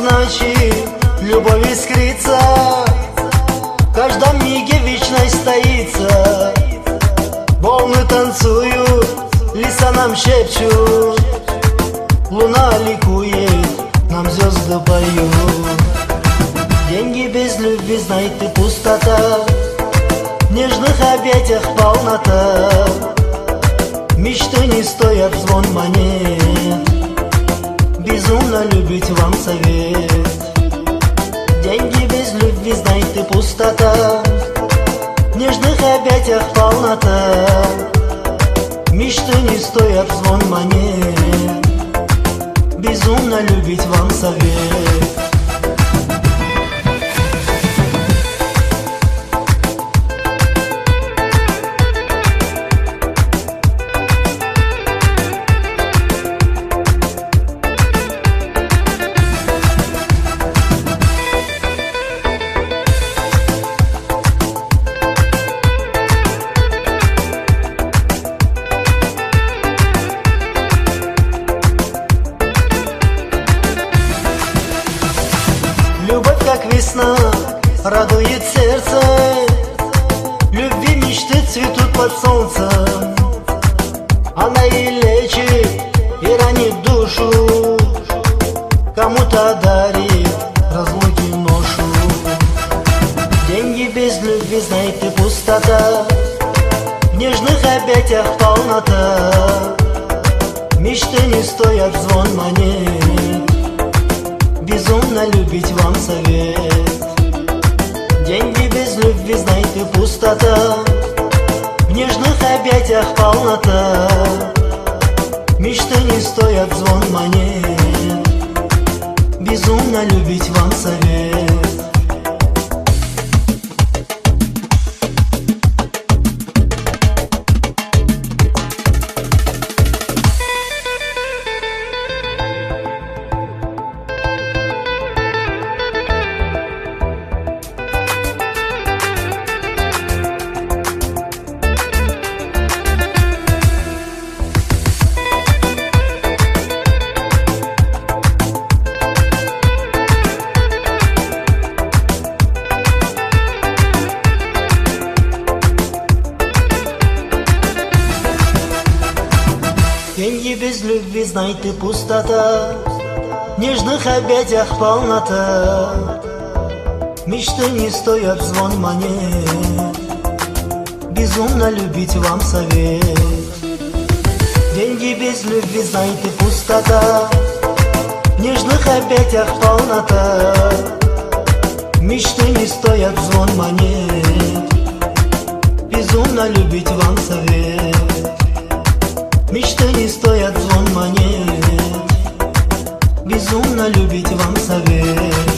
к ночи любовь искрится, в каждом миге вечность стоится. Волны танцуют, леса нам шепчут, луна ликует, нам звезды поют. Деньги без любви, знай ты, пустота, в нежных объятиях полнота. Мечты не стоят звон монет, безумно любить вам совет. Деньги без любви, знай ты, пустота, в нежных объятиях полнота. Мечты не стоят звон монет, безумно любить вам совет. Любовь, как весна, радует сердце, любви мечты цветут под солнцем. Она и лечит, и ранит душу, кому-то дарит разлуки ношу. Деньги без любви, знай ты, пустота, в нежных объятиях полнота. Мечты не стоят звон монет, безумно любить вам совет. Деньги без любви, знай ты, пустота, в нежных объятиях полнота. Мечты не стоят звон монет, безумно любить вам совет. Деньги без любви, знай ты, пустота, в нежных объятиях полнота. Мечты не стоят звон монет, безумно любить вам совет. Деньги без любви, знай ты, пустота, в нежных объятиях полнота. Мечты не стоят звон монет, безумно любить вам совет. Мечты не стоят звон монет, безумно любить вам совет.